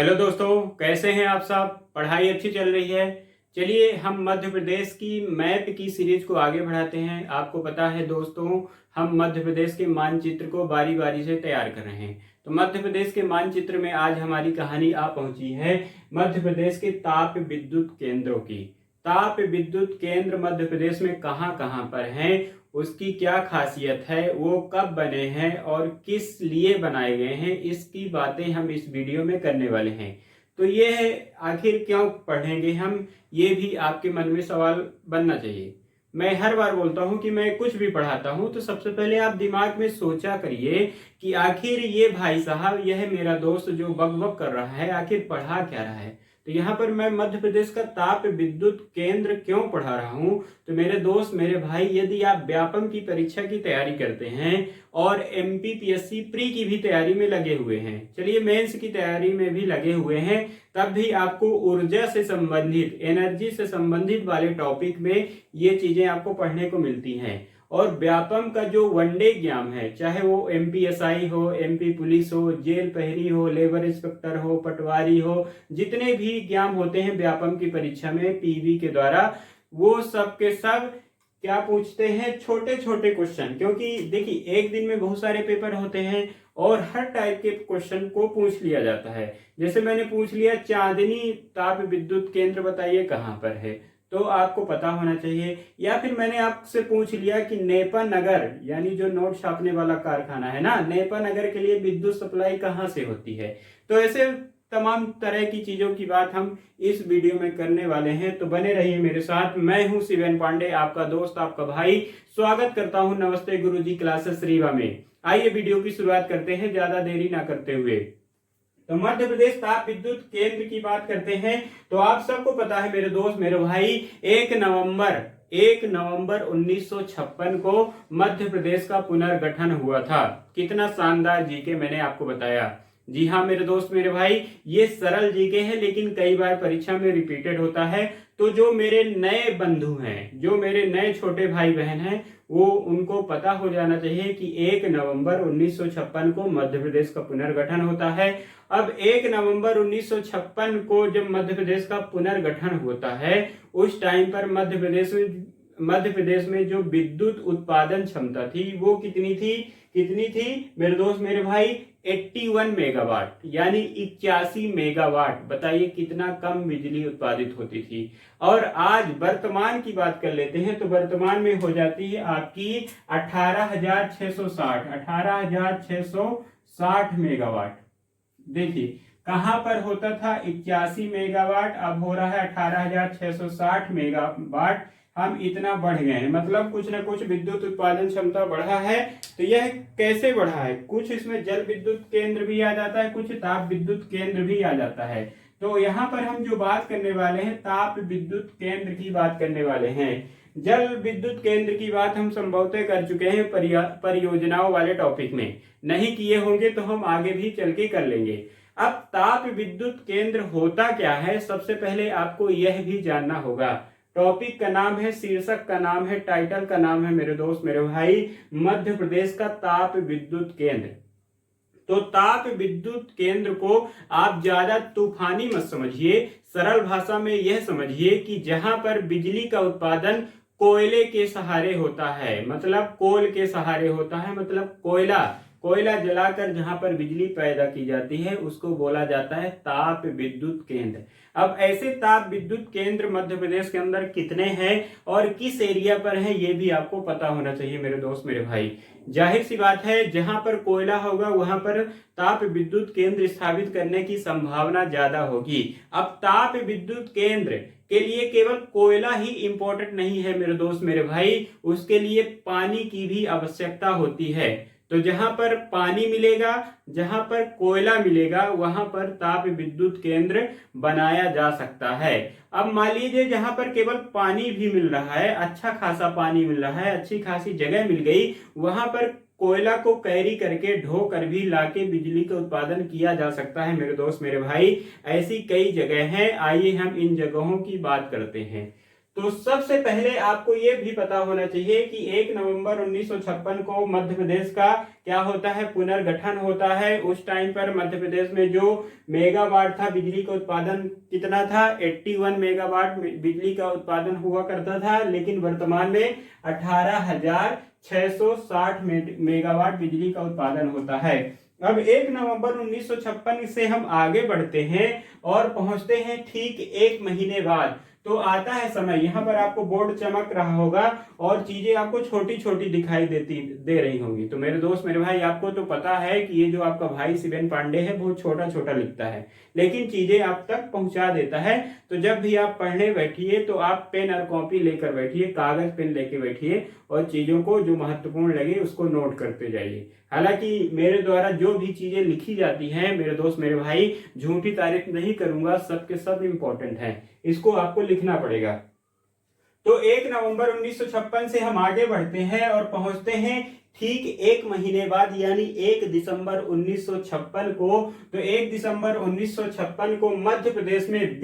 Hello दोस्तों, कैसे हैं आप सब। पढ़ाई अच्छी चल रही है। चलिए हम मध्य प्रदेश की मैप की सीरीज को आगे बढ़ाते हैं। आपको पता है दोस्तों, हम मध्य प्रदेश के मानचित्र को बारी बारी से तैयार कर रहे हैं। तो मध्य प्रदेश के मानचित्र में आज हमारी कहानी आ पहुंची है मध्य प्रदेश के ताप विद्युत केंद्रों की। ताप विद्युत केंद्र मध्य प्रदेश में कहाँ कहाँ पर हैं, उसकी क्या खासियत है, वो कब बने हैं और किस लिए बनाए गए हैं, इसकी बातें हम इस वीडियो में करने वाले हैं। तो ये है, आखिर क्यों पढ़ेंगे हम, ये भी आपके मन में सवाल बनना चाहिए। मैं हर बार बोलता हूं कि मैं कुछ भी पढ़ाता हूं तो सबसे पहले आप दिमाग में सोचा करिए कि आखिर ये भाई साहब, यह मेरा दोस्त जो बक बक कर रहा है, आखिर पढ़ा क्या रहा है। तो यहाँ पर मैं मध्य प्रदेश का ताप विद्युत केंद्र क्यों पढ़ा रहा हूँ। तो मेरे दोस्त, मेरे भाई, यदि आप व्यापम की परीक्षा की तैयारी करते हैं और एमपीपीएससी प्री की भी तैयारी में लगे हुए हैं, चलिए मेंस की तैयारी में भी लगे हुए हैं, तब भी आपको ऊर्जा से संबंधित, एनर्जी से संबंधित वाले टॉपिक में ये चीजें आपको पढ़ने को मिलती हैं। और व्यापम का जो वनडे एग्जाम है, चाहे वो एमपीएसआई हो, एमपी पुलिस हो, जेल पहरी हो, लेबर इंस्पेक्टर हो, पटवारी हो, जितने भी एग्जाम होते हैं व्यापम की परीक्षा में पीवी के द्वारा, वो सब के सब क्या पूछते हैं, छोटे छोटे क्वेश्चन। क्योंकि देखिए, एक दिन में बहुत सारे पेपर होते हैं और हर टाइप के क्वेश्चन को पूछ लिया जाता है। जैसे मैंने पूछ लिया, चांदनी ताप विद्युत केंद्र बताइए कहाँ पर है, तो आपको पता होना चाहिए। या फिर मैंने आपसे पूछ लिया कि नेपा नगर, यानी जो नोट छापने वाला कारखाना है ना, नेपा नगर के लिए विद्युत सप्लाई कहाँ से होती है। तो ऐसे तमाम तरह की चीजों की बात हम इस वीडियो में करने वाले हैं। तो बने रहिए मेरे साथ। मैं हूं शिवेन पांडे, आपका दोस्त, आपका भाई। स्वागत करता हूं नमस्ते गुरुजी क्लासेस रीवा में। आइए वीडियो की शुरुआत करते हैं, ज्यादा देरी ना करते हुए। तो मध्य प्रदेश ताप विद्युत केंद्र की बात करते हैं। तो आप सबको पता है मेरे दोस्त, मेरे भाई, 1 नवंबर 1956 को मध्य प्रदेश का पुनर्गठन हुआ था। कितना शानदार जीके मैंने आपको बताया। जी हाँ मेरे दोस्त, मेरे भाई, ये सरल जीके है लेकिन कई बार परीक्षा में रिपीटेड होता है। तो जो मेरे नए बंधु हैं, जो मेरे नए छोटे भाई बहन हैं, वो उनको पता हो जाना चाहिए कि 1 नवंबर 1956 को मध्य प्रदेश का पुनर्गठन होता है। अब 1 नवंबर 1956 को जब मध्य प्रदेश का पुनर्गठन होता है, उस टाइम पर मध्य प्रदेश में जो विद्युत उत्पादन क्षमता थी वो कितनी थी मेरे दोस्त, मेरे भाई, 81 मेगावाट, यानी 81 मेगावाट। बताइए कितना कम बिजली उत्पादित होती थी। और आज वर्तमान की बात कर लेते हैं, तो वर्तमान में हो जाती है आपकी 18,660 मेगावाट। देखिए कहां पर होता था 81 मेगावाट, अब हो रहा है 18,660 मेगावाट। हम इतना बढ़ गए हैं, मतलब कुछ ना कुछ विद्युत उत्पादन क्षमता बढ़ा है। तो यह कैसे बढ़ा है, कुछ इसमें जल विद्युत केंद्र भी आ जाता है, कुछ ताप विद्युत केंद्र भी आ जाता है। तो यहाँ पर हम जो बात करने वाले हैं, ताप विद्युत केंद्र की बात करने वाले हैं। जल विद्युत केंद्र की बात हम संभवतः कर चुके हैं परियोजनाओं वाले टॉपिक में। नहीं किए होंगे तो हम आगे भी चल के कर लेंगे। अब ताप विद्युत केंद्र होता क्या है, सबसे पहले आपको यह भी जानना होगा। टॉपिक का नाम है, शीर्षक का नाम है, टाइटल का नाम है मेरे दोस्त, मेरे भाई, मध्य प्रदेश का ताप विद्युत केंद्र। तो ताप विद्युत केंद्र को आप ज्यादा तूफानी मत समझिए, सरल भाषा में यह समझिए कि जहां पर बिजली का उत्पादन कोयले के सहारे होता है, मतलब कोल के सहारे होता है, मतलब कोयला जलाकर जहां पर बिजली पैदा की जाती है, उसको बोला जाता है ताप विद्युत केंद्र। अब ऐसे ताप विद्युत केंद्र मध्य प्रदेश के अंदर कितने हैं और किस एरिया पर हैं, ये भी आपको पता होना चाहिए मेरे दोस्त, मेरे भाई। जाहिर सी बात है, जहां पर कोयला होगा वहां पर ताप विद्युत केंद्र स्थापित करने की संभावना ज्यादा होगी। अब ताप विद्युत केंद्र के लिए केवल कोयला ही इंपॉर्टेंट नहीं है मेरे दोस्त, मेरे भाई, उसके लिए पानी की भी आवश्यकता होती है। तो जहां पर पानी मिलेगा, जहां पर कोयला मिलेगा, वहां पर ताप विद्युत केंद्र बनाया जा सकता है। अब मान लीजिए जहां पर केवल पानी भी मिल रहा है, अच्छा खासा पानी मिल रहा है, अच्छी खासी जगह मिल गई, वहां पर कोयला को कैरी करके ढो कर भी लाके बिजली का उत्पादन किया जा सकता है मेरे दोस्त, मेरे भाई। ऐसी कई जगह हैं, आइए हम इन जगहों की बात करते हैं। तो सबसे पहले आपको ये भी पता होना चाहिए कि 1 नवंबर 1956 को मध्य प्रदेश का क्या होता है, पुनर्गठन होता है। उस टाइम पर मध्य प्रदेश में जो मेगावाट था बिजली का उत्पादन कितना था, 81 मेगावाट बिजली का उत्पादन हुआ करता था, लेकिन वर्तमान में 18,660 मेगावाट बिजली का उत्पादन होता है। अब 1 नवंबर 1956 से हम आगे बढ़ते हैं और पहुंचते हैं ठीक 1 महीने बाद। तो आता है समय, यहाँ पर आपको बोर्ड चमक रहा होगा और चीजें आपको छोटी छोटी दिखाई दे रही होंगी। तो मेरे दोस्त मेरे भाई, आपको तो पता है कि ये जो आपका भाई शिवेन पांडे है बहुत छोटा छोटा लिखता है, लेकिन चीजें आप तक पहुंचा देता है। तो जब भी आप पढ़ने बैठिए तो आप पेन और कॉपी लेकर बैठिए, कागज पेन लेके बैठिए और चीजों को जो महत्वपूर्ण लगे उसको नोट करते जाइए। हालांकि मेरे द्वारा जो भी चीजें लिखी जाती हैं मेरे दोस्त मेरे भाई, झूठी तारीफ नहीं करूंगा, सब के सब इंपॉर्टेंट है, इसको आपको लिखना पड़ेगा। तो 1 नवंबर 1956 से हम आगे बढ़ते हैं और पहुंचते हैं ठीक 1 महीने बाद, यानी 1 दिसंबर 1956 को। तो 1 दिसंबर 1956 को मध्य प्रदेश में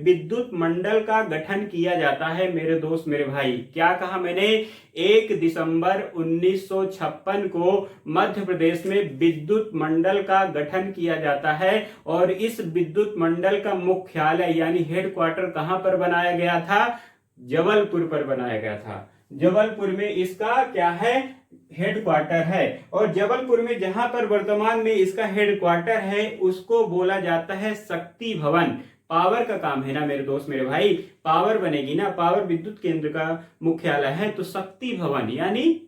विद्युत मंडल का गठन किया जाता है मेरे दोस्त मेरे भाई। क्या कहा मैंने, 1 दिसंबर 1956 को मध्य प्रदेश में विद्युत मंडल का गठन किया जाता है। और इस विद्युत मंडल का मुख्यालय यानी हेडक्वार्टर कहां पर बनाया गया था, जबलपुर पर बनाया गया था। जबलपुर में इसका क्या है, हेडक्वार्टर है। और जबलपुर में जहां पर वर्तमान में इसका हेडक्वार्टर है उसको बोला जाता है शक्ति भवन। पावर का काम है ना मेरे दोस्त मेरे भाई, पावर बनेगी ना, पावर विद्युत केंद्र का मुख्यालय है, तो शक्ति भवन यानी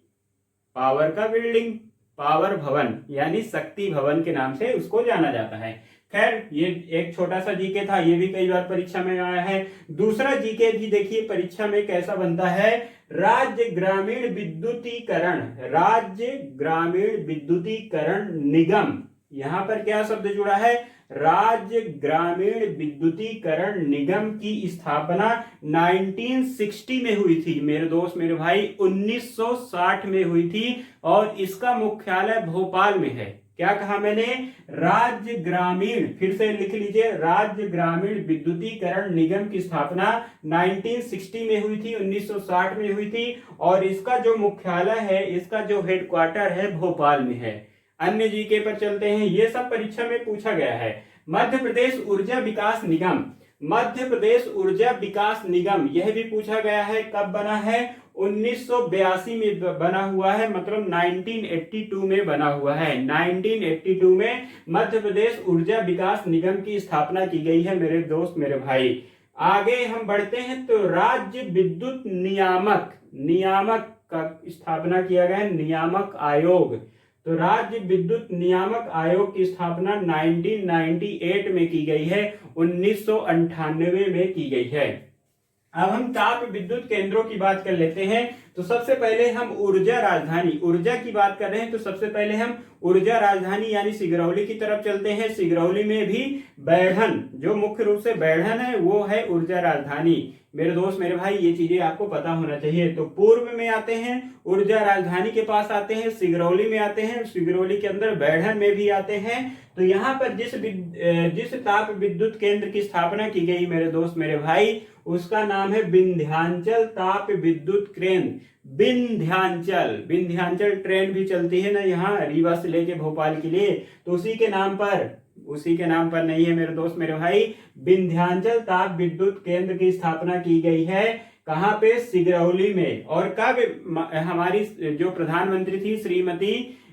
पावर का बिल्डिंग, पावर भवन यानी शक्ति भवन के नाम से उसको जाना जाता है। खैर, ये एक छोटा सा जीके था, ये भी कई बार परीक्षा में आया है। दूसरा जीके भी देखिए परीक्षा में कैसा बनता है, राज्य ग्रामीण विद्युतीकरण निगम। यहां पर क्या शब्द जुड़ा है, राज्य ग्रामीण विद्युतीकरण निगम की स्थापना 1960 में हुई थी मेरे दोस्त मेरे भाई, 1960 में हुई थी और इसका मुख्यालय भोपाल में है। क्या कहा मैंने, राज्य ग्रामीण, फिर से लिख लीजिए, राज्य ग्रामीण विद्युतीकरण निगम की स्थापना 1960 में हुई थी, 1960 में हुई थी और इसका जो मुख्यालय है, इसका जो हेडक्वार्टर है भोपाल में है। अन्य जीके पर चलते हैं, ये सब परीक्षा में पूछा गया है। मध्य प्रदेश ऊर्जा विकास निगम, मध्य प्रदेश ऊर्जा विकास निगम यह भी पूछा गया है, कब बना है, 1982 में बना हुआ है, मतलब 1982 में बना हुआ है। 1982 में मध्य प्रदेश ऊर्जा विकास निगम की स्थापना की गई है मेरे दोस्त मेरे भाई। आगे हम बढ़ते हैं तो राज्य विद्युत नियामक का स्थापना किया गया है, नियामक आयोग। तो राज्य विद्युत नियामक आयोग की स्थापना 1998 में की गई है, 1998 में की गई है। अब हम ताप विद्युत केंद्रों की बात कर लेते हैं। तो सबसे पहले हम ऊर्जा की बात कर रहे हैं, तो सबसे पहले हम ऊर्जा राजधानी यानी सिगरौली की तरफ चलते हैं। सिगरौली में भी बैढ़न, जो मुख्य रूप से बैढ़न है वो है ऊर्जा राजधानी। मेरे दोस्त मेरे भाई, ये चीजें आपको पता होना चाहिए। तो पूर्व में आते हैं, ऊर्जा राजधानी के पास आते हैं, सिगरौली में आते हैं, सिगरौली के अंदर बैढ़न में भी आते हैं। तो यहाँ पर जिस ताप विद्युत केंद्र की स्थापना की गई मेरे दोस्त मेरे भाई, उसका नाम है विंध्याचल ताप विद्युत केंद्र। विंध्याचल ट्रेन भी चलती है ना यहाँ रीवा से लेके भोपाल के लिए, तो उसी के नाम पर नहीं है मेरे दोस्त मेरे भाई, विंध्याचल ताप विद्युत केंद्र की स्थापना की गई है। कहाँ पे, सिगरौली में। और कब, हमारी जो प्रधानमंत्री थी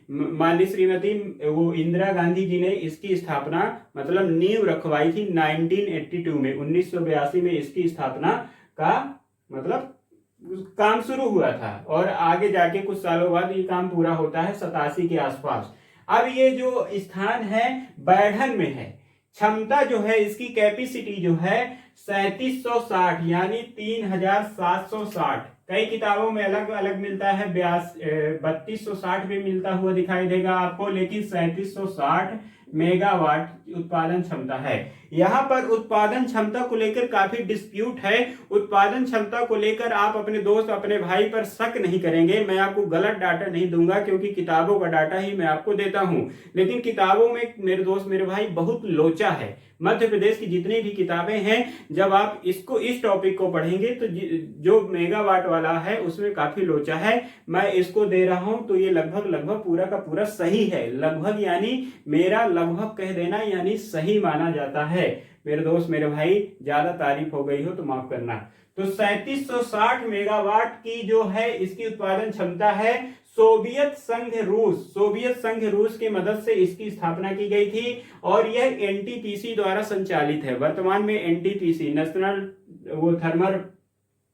माननीय श्रीमती वो इंदिरा गांधी जी ने इसकी स्थापना, मतलब नींव रखवाई थी 1982 में, 1982 में इसकी स्थापना का मतलब काम शुरू हुआ था और आगे जाके कुछ सालों बाद ये काम पूरा होता है 87 के आसपास। अब ये जो स्थान है बैढ़न में है, क्षमता जो है इसकी कैपेसिटी जो है 3760 यानी 3760। कई किताबों में अलग अलग मिलता है, 3260 भी मिलता हुआ दिखाई देगा आपको, लेकिन 3760 मेगावाट उत्पादन क्षमता है। यहाँ पर उत्पादन क्षमता को लेकर काफी डिस्प्यूट है। उत्पादन क्षमता को लेकर आप अपने दोस्त अपने भाई पर शक नहीं करेंगे। मैं आपको गलत डाटा नहीं दूंगा क्योंकि किताबों का डाटा ही मैं आपको देता हूँ, लेकिन किताबों में मेरे दोस्त मेरे भाई बहुत लोचा है। मध्य प्रदेश की जितनी भी किताबें हैं, जब आप इस टॉपिक को पढ़ेंगे तो जो मेगावाट वाला है उसमें काफी लोचा है। मैं इसको दे रहा हूं तो ये लगभग पूरा का पूरा सही है। लगभग यानी मेरा लगभग कह देना यानी सही माना जाता है। मेरे दोस्त मेरे भाई, ज्यादा तारीफ हो गई हो तो माफ करना। तो 3760 मेगावाट की जो है इसकी उत्पादन क्षमता है। सोवियत संघ रूस की मदद से इसकी स्थापना की गई थी और यह एनटीपीसी द्वारा संचालित है। वर्तमान में NTPC national thermal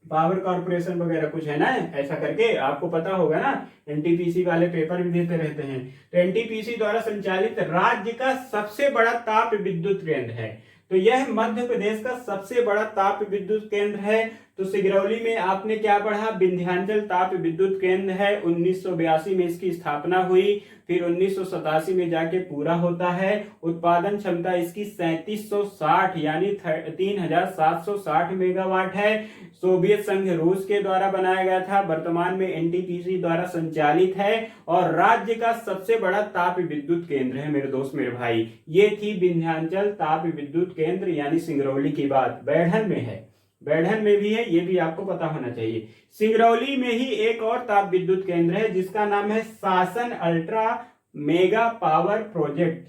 power corporation वगैरह कुछ है ना, ऐसा करके आपको पता होगा ना, एनटीपीसी वाले पेपर भी देते रहते हैं। तो एनटीपीसी द्वारा संचालित राज्य का सबसे बड़ा ताप विद्युत केंद्र है। तो यह मध्य प्रदेश का सबसे बड़ा ताप विद्युत केंद्र है। तो सिगरौली में आपने क्या पढ़ा, विंध्याचल ताप विद्युत केंद्र है। 1982 में इसकी स्थापना हुई, फिर 1987 में जाके पूरा होता है। उत्पादन क्षमता इसकी 3760 यानी 3760 मेगावाट है। सोवियत संघ रूस के द्वारा बनाया गया था, वर्तमान में एनटीपीसी द्वारा संचालित है और राज्य का सबसे बड़ा ताप विद्युत केंद्र है। मेरे दोस्त मेरे भाई, ये थी विंध्याचल ताप विद्युत केंद्र यानी सिंगरौली की बात। बैढ़न में है, बैढ़न में भी है, ये भी आपको पता होना चाहिए। सिंगरौली में ही एक और ताप विद्युत केंद्र है जिसका नाम है शासन अल्ट्रा मेगा पावर प्रोजेक्ट।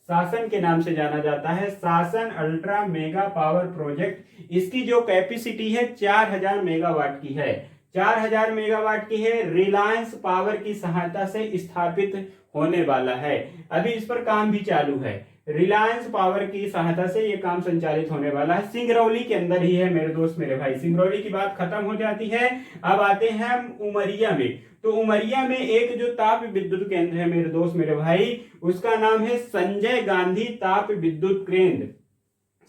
शासन के नाम से जाना जाता है, शासन अल्ट्रा मेगा पावर प्रोजेक्ट। इसकी जो कैपेसिटी है 4000 मेगावाट की है, 4000 मेगावाट की है। रिलायंस पावर की सहायता से स्थापित होने वाला है। अभी इस पर काम भी चालू है। रिलायंस पावर की सहायता से यह काम संचालित होने वाला है। सिंगरौली के अंदर ही है मेरे दोस्त मेरे भाई। सिंगरौली की बात खत्म हो जाती है। अब आते हैं हम उमरिया में। तो उमरिया में एक जो ताप विद्युत केंद्र है मेरे दोस्त मेरे भाई, उसका नाम है संजय गांधी ताप विद्युत केंद्र।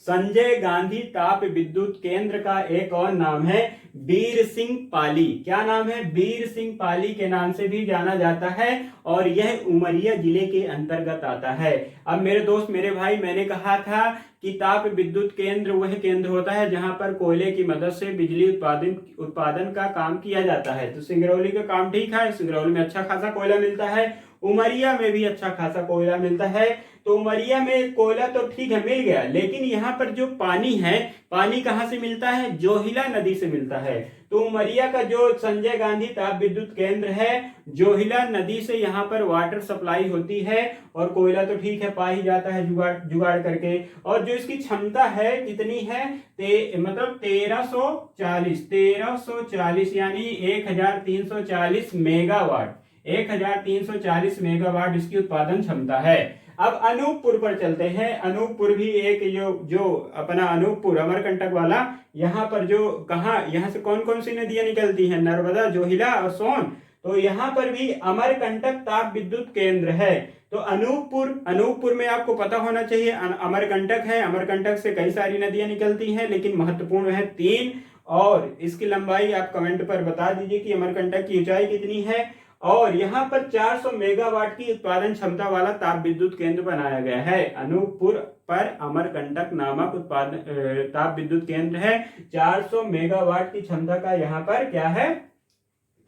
संजय गांधी ताप विद्युत केंद्र का एक और नाम है वीर सिंह पाली। क्या नाम है? वीर सिंह पाली के नाम से भी जाना जाता है और यह उमरिया जिले के अंतर्गत आता है। अब मेरे दोस्त मेरे भाई, मैंने कहा था कि ताप विद्युत केंद्र वह केंद्र होता है जहां पर कोयले की मदद से बिजली उत्पादन का काम किया जाता है। तो सिंगरौली का काम ठीक है, सिंगरौली में अच्छा खासा कोयला मिलता है, उमरिया में भी अच्छा खासा कोयला मिलता है। तो उमरिया में कोयला तो ठीक है मिल गया, लेकिन यहाँ पर जो पानी है, पानी कहाँ से मिलता है? जोहिला नदी से मिलता है। तो उमरिया का जो संजय गांधी ताप विद्युत केंद्र है, जोहिला नदी से यहाँ पर वाटर सप्लाई होती है और कोयला तो ठीक है पा ही जाता है जुगाड़ करके। और जो इसकी क्षमता है कितनी है? मतलब 1340 यानी 1340 मेगावाट, 1340 मेगावाट इसकी उत्पादन क्षमता है। अब अनूपपुर पर चलते हैं। अनूपपुर भी एक जो अपना अनूपपुर अमरकंटक वाला, यहाँ पर जो यहाँ से कौन कौन सी नदियां निकलती हैं? नर्मदा, जोहिला और सोन। तो यहाँ पर भी अमरकंटक ताप विद्युत केंद्र है। तो अनूपपुर में आपको पता होना चाहिए अमरकंटक है। अमरकंटक से कई सारी नदियां निकलती हैं, लेकिन महत्वपूर्ण है 3। और इसकी लंबाई आप कमेंट पर बता दीजिए कि अमरकंटक की ऊंचाई कितनी है। और यहाँ पर 400 मेगावाट की उत्पादन क्षमता वाला ताप विद्युत केंद्र बनाया गया है। अनूपपुर पर अमरकंटक नामक ताप विद्युत केंद्र है। 400 मेगावाट की क्षमता का यहाँ पर क्या है?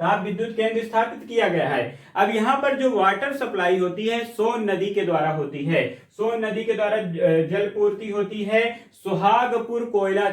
ताप विद्युत केंद्र स्थापित किया गया है। अब यहाँ पर जो वाटर सप्लाई होती है सोन नदी के द्वारा होती है। सोन नदी के द्वारा जल पूर्ति होती है। सुहागपुर कोयला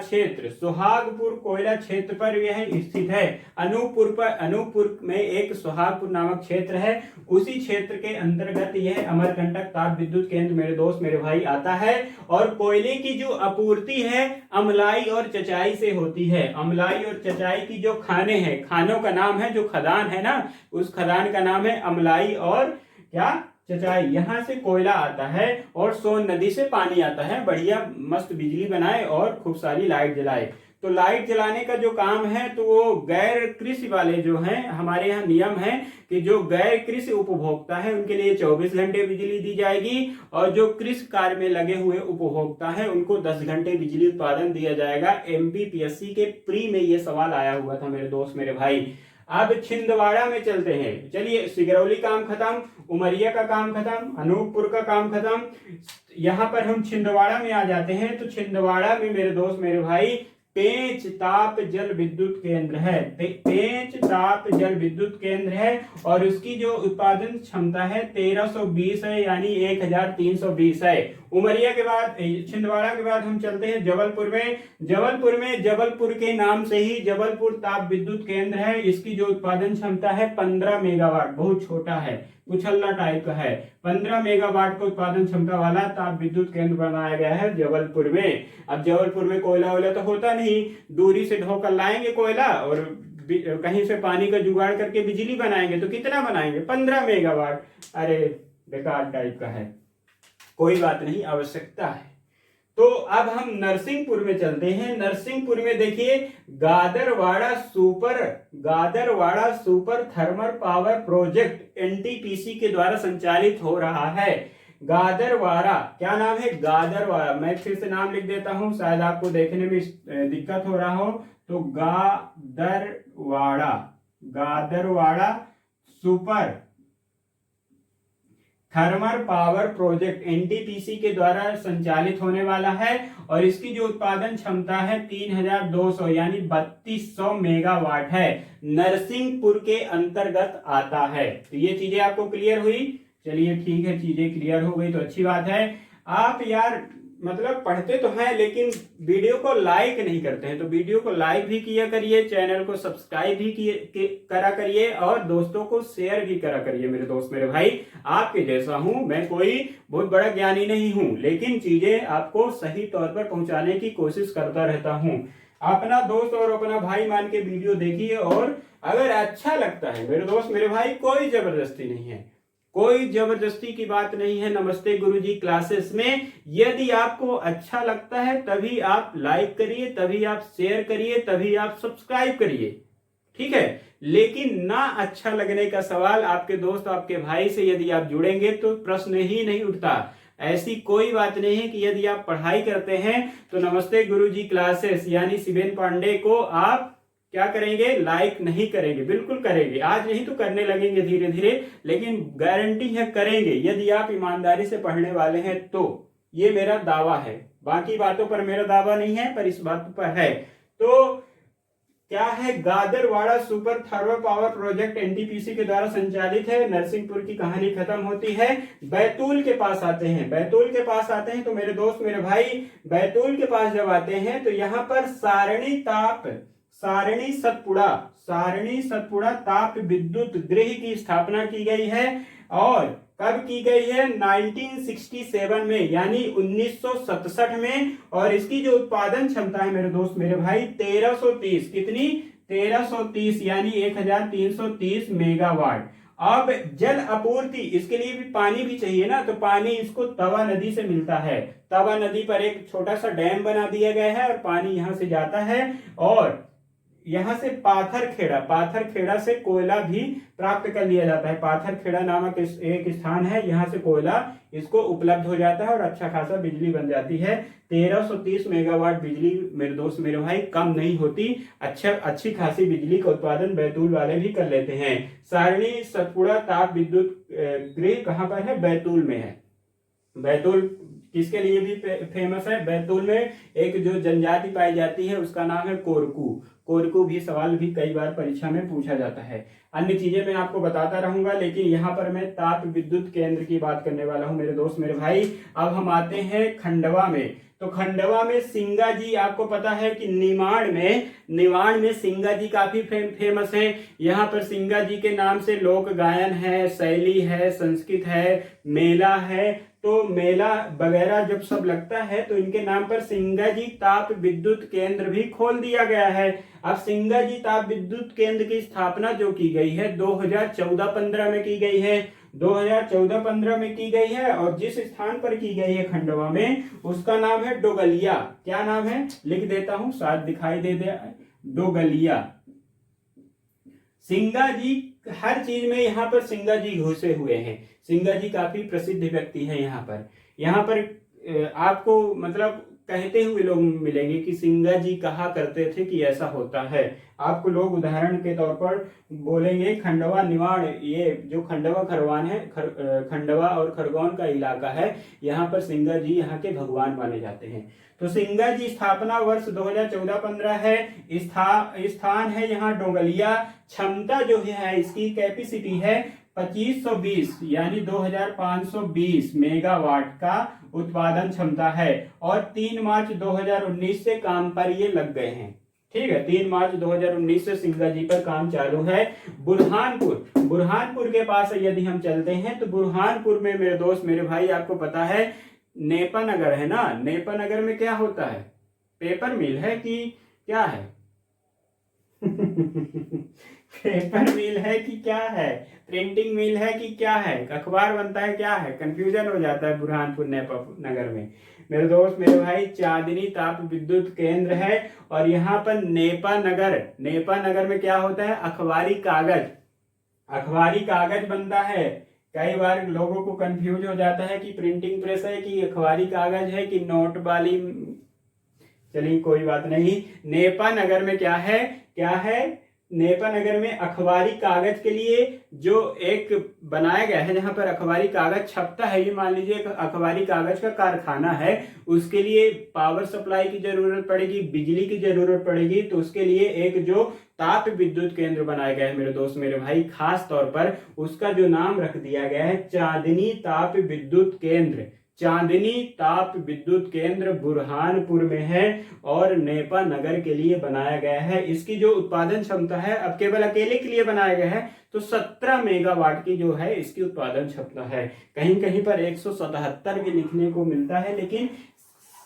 क्षेत्र पर यह स्थित है। अनूपपुर में एक सुहागपुर नामक क्षेत्र है, उसी क्षेत्र के अंतर्गत यह अमरकंटक ताप विद्युत केंद्र मेरे दोस्त मेरे भाई आता है। और कोयले की जो आपूर्ति है अमलाई और चचाई से होती है। अमलाई और चचाई की जो खाने हैं, खानों का नाम है, जो खदान है ना, उस खदान का नाम है अमलाई और क्या? चचाई। यहाँ से कोयला आता है और सोन नदी से पानी आता है। बढ़िया मस्त बिजली बनाए और खूब सारी लाइट जलाए। तो लाइट जलाने का जो काम है, तो वो गैर कृषि वाले जो हैं, हमारे यहाँ नियम है कि जो गैर कृषि उपभोक्ता है उनके लिए 24 घंटे बिजली दी जाएगी और जो कृषि कार्य में लगे हुए उपभोक्ता है उनको 10 घंटे बिजली उत्पादन दिया जाएगा। एमपीपीएससी के प्री में ये सवाल आया हुआ था मेरे दोस्त मेरे भाई। अब छिंदवाड़ा में चलते हैं। चलिए, सिगरौली काम खत्म, उमरिया का काम खत्म, अनूपपुर का काम खत्म, यहाँ पर हम छिंदवाड़ा में आ जाते हैं। तो छिंदवाड़ा में मेरे दोस्त मेरे भाई पेंच ताप जल विद्युत केंद्र है। पेंच ताप जल विद्युत केंद्र है और उसकी जो उत्पादन क्षमता है 1320 है, यानी 1320 है। उमरिया के बाद, छिंदवाड़ा के बाद हम चलते हैं जबलपुर में। जबलपुर के नाम से ही जबलपुर ताप विद्युत केंद्र है। इसकी जो उत्पादन क्षमता है 15 मेगावाट, बहुत छोटा है, उछल्ला टाइप का है। 15 मेगावाट का उत्पादन क्षमता वाला ताप विद्युत केंद्र बनाया गया है जबलपुर में। अब जबलपुर में कोयला वोयला तो होता नहीं, दूरी से ढोकर लाएंगे कोयला और कहीं से पानी का जुगाड़ करके बिजली बनाएंगे। तो कितना बनाएंगे? 15 मेगावाट। अरे बेकार टाइप का है, कोई बात नहीं, आवश्यकता है। तो अब हम नरसिंहपुर में चलते हैं। नरसिंहपुर में देखिए Gadarwara super thermal power project NTPC के द्वारा संचालित हो रहा है। गादरवाड़ा, क्या नाम है? गादरवाड़ा। मैं फिर से नाम लिख देता हूं, शायद आपको देखने में दिक्कत हो रहा हो। तो Gadarwara super thermal power project NTPC के द्वारा संचालित होने वाला है और इसकी जो उत्पादन क्षमता है 3200 यानी 3200 मेगावाट है। नरसिंहपुर के अंतर्गत आता है। तो ये चीजें आपको क्लियर हुई? चलिए ठीक है, चीजें क्लियर हो गई तो अच्छी बात है। आप यार मतलब पढ़ते तो हैं लेकिन वीडियो को लाइक नहीं करते हैं, तो वीडियो को लाइक भी किया करिए, चैनल को सब्सक्राइब भी करा करिए और दोस्तों को शेयर भी करा करिए। मेरे दोस्त मेरे भाई, आपके जैसा हूं, मैं कोई बहुत बड़ा ज्ञानी नहीं हूं, लेकिन चीजें आपको सही तौर पर पहुंचाने की कोशिश करता रहता हूं। अपना दोस्त और अपना भाई मान के वीडियो देखिए और अगर अच्छा लगता है मेरे दोस्त मेरे भाई, कोई जबरदस्ती नहीं है, कोई जबरदस्ती की बात नहीं है। नमस्ते गुरुजी क्लासेस में यदि आपको अच्छा लगता है तभी आप लाइक करिए, तभी आप शेयर करिए, तभी आप सब्सक्राइब करिए, ठीक है। लेकिन ना अच्छा लगने का सवाल आपके दोस्त आपके भाई से यदि आप जुड़ेंगे तो प्रश्न ही नहीं उठता। ऐसी कोई बात नहीं है कि यदि आप पढ़ाई करते हैं तो नमस्ते गुरुजी क्लासेस यानी शिवेन पांडे को आप क्या करेंगे? लाइक नहीं करेंगे, बिल्कुल करेंगे। आज नहीं तो करने लगेंगे धीरे धीरे, लेकिन गारंटी है करेंगे यदि आप ईमानदारी से पढ़ने वाले हैं तो। ये मेरा दावा है, बाकी बातों पर मेरा दावा नहीं है, पर इस बात पर है। तो क्या है? Gadarwara super thermal power project NTPC के द्वारा संचालित है। नरसिंहपुर की कहानी खत्म होती है, बैतूल के पास आते हैं। बैतूल के पास आते हैं तो मेरे दोस्त मेरे भाई, बैतूल के पास जब आते हैं तो यहाँ पर सारणी सतपुड़ा ताप विद्युत गृह की स्थापना की गई है। और कब की गई है? 1967 में, यानी 1967 में। और इसकी जो उत्पादन क्षमता है मेरे दोस्त मेरे भाई 1330, कितनी? 1330 यानी 1330 मेगावाट। अब जल आपूर्ति, इसके लिए भी पानी भी चाहिए ना, तो पानी इसको तवा नदी से मिलता है। तवा नदी पर एक छोटा सा डैम बना दिया गया है और पानी यहां से जाता है और यहां से पाथरखेड़ा से कोयला भी प्राप्त कर लिया जाता है। पाथरखेड़ा नामक एक स्थान है, यहां से कोयला इसको उपलब्ध हो जाता है और अच्छा खासा बिजली बन जाती है। 1330 मेगावाट बिजली मेरे दोस्त मेरे भाई कम नहीं होती, अच्छी खासी बिजली का उत्पादन बैतूल वाले भी कर लेते हैं। सारणी सतपुड़ा ताप विद्युत गृह कहां पर है? बैतूल में है। बैतूल किसके लिए भी फेमस है? बैतूल में एक जो जनजाति पाई जाती है उसका नाम है कोरकू भी सवाल भी कई बार परीक्षा में पूछा जाता है। अन्य चीजें मैं आपको बताता रहूंगा, लेकिन यहाँ पर मैं ताप विद्युत केंद्र की बात करने वाला हूँ मेरे दोस्त मेरे भाई। अब हम आते हैं खंडवा में। तो खंडवा में सिंगा जी, आपको पता है कि निवाण में सिंगा जी काफी फेमस है। यहाँ पर सिंगा जी के नाम से लोक गायन है, शैली है, संस्कृत है, मेला है। तो मेला वगैरह जब सब लगता है तो इनके नाम पर सिंगा जी ताप विद्युत केंद्र भी खोल दिया गया है। अब सिंगा जी ताप विद्युत केंद्र की स्थापना जो की गई है 2014-15 में की गई है। 2014-15 में की गई है और जिस स्थान पर की गई है खंडवा में, उसका नाम है डोगलिया। क्या नाम है? लिख देता हूं, शायद दिखाई दे डोगलिया। सिंगा जी हर चीज में यहाँ पर सिंगा जी घुसे हुए हैं। सिंगा जी काफी प्रसिद्ध व्यक्ति है यहाँ पर। आपको मतलब कहते हुए लोग मिलेंगे कि सिंगा जी कहा करते थे कि ऐसा होता है। आपको लोग उदाहरण के तौर पर बोलेंगे खंडवा निवाड़, ये जो खंडवा खरवान है, खंडवा और खरगोन का इलाका है, यहाँ पर सिंगा जी यहाँ के भगवान माने जाते हैं। तो सिंगा जी स्थापना वर्ष 2014-15 है। स्थान है यहाँ डोंगलिया। क्षमता जो है इसकी कैपेसिटी है 2520 यानी 2520 मेगावाट का उत्पादन क्षमता है। और 3 मार्च 2019 से काम पर ये लग गए हैं। ठीक है, 3 मार्च 2019 से सिंगा जी पर काम चालू है। बुरहानपुर के पास यदि हम चलते हैं तो बुरहानपुर में मेरे दोस्त मेरे भाई आपको पता है नेपा नगर है ना। नेपा नगर में क्या होता है? पेपर मिल है कि क्या है? पेपर मिल है कि क्या है? प्रिंटिंग मिल है कि क्या है? अखबार बनता है क्या है? कंफ्यूजन हो जाता है बुरहानपुर नेपा नगर में। मेरे दोस्त मेरे भाई चांदनी ताप विद्युत केंद्र है। और यहाँ पर नेपा नगर में क्या होता है? अखबारी कागज बनता है। कई बार लोगों को कंफ्यूज हो जाता है कि प्रिंटिंग प्रेस है कि अखबारी कागज है कि नोट वाली। चलिए कोई बात नहीं। नेपा नगर में क्या है? नेपा नगर में अखबारी कागज के लिए जो एक बनाया गया है जहां पर अखबारी कागज छपता है, ये मान लीजिए अखबारी कागज का कारखाना है, उसके लिए पावर सप्लाई की जरूरत पड़ेगी, बिजली की जरूरत पड़ेगी। तो उसके लिए एक जो ताप विद्युत केंद्र बनाया गया है मेरे दोस्त मेरे भाई, खास तौर पर उसका जो नाम रख दिया गया है चांदनी ताप विद्युत केंद्र। चांदनी ताप विद्युत केंद्र बुरहानपुर में है और नेपा नगर के लिए बनाया गया है। इसकी जो उत्पादन क्षमता है, अब केवल अकेले के लिए बनाया गया है, तो 17 मेगावाट की जो है इसकी उत्पादन क्षमता है। कहीं कहीं पर 177 भी लिखने को मिलता है, लेकिन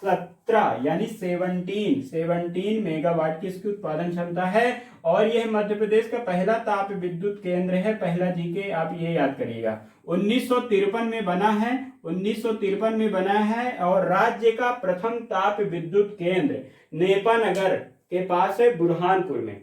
17 यानी 17 मेगावाट की इसकी उत्पादन क्षमता है। और यह मध्य प्रदेश का पहला ताप विद्युत केंद्र है। पहला जीके आप ये याद करिएगा। 1953 में बना है। 1953 में बना है। और राज्य का प्रथम ताप विद्युत केंद्र नेपा नगर के पास है बुरहानपुर में।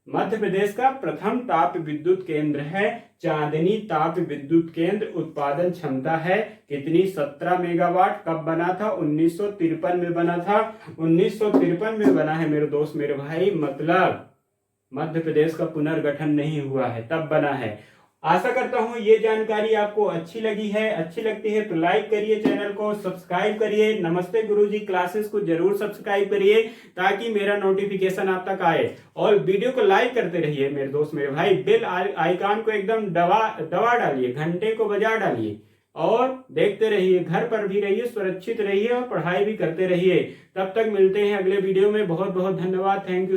मध्य प्रदेश का प्रथम ताप विद्युत केंद्र है चांदनी ताप विद्युत केंद्र। उत्पादन क्षमता है कितनी? 17 मेगावाट। कब बना था? 1953 में बना था। 1953 में बना है मेरे दोस्त मेरे भाई, मतलब मध्य प्रदेश का पुनर्गठन नहीं हुआ है, तब बना है। आशा करता हूं ये जानकारी आपको अच्छी लगी है। अच्छी लगती है तो लाइक करिए, चैनल को सब्सक्राइब करिए। नमस्ते गुरुजी क्लासेस को जरूर सब्सक्राइब करिए ताकि मेरा नोटिफिकेशन आप तक आए। और वीडियो को लाइक करते रहिए मेरे दोस्त मेरे भाई। बेल आइकॉन को एकदम दबा डालिए, घंटे को बजा डालिए और देखते रहिए। घर पर भी रहिए, सुरक्षित रहिए और पढ़ाई भी करते रहिए। तब तक मिलते हैं अगले वीडियो में। बहुत बहुत धन्यवाद। Thank you.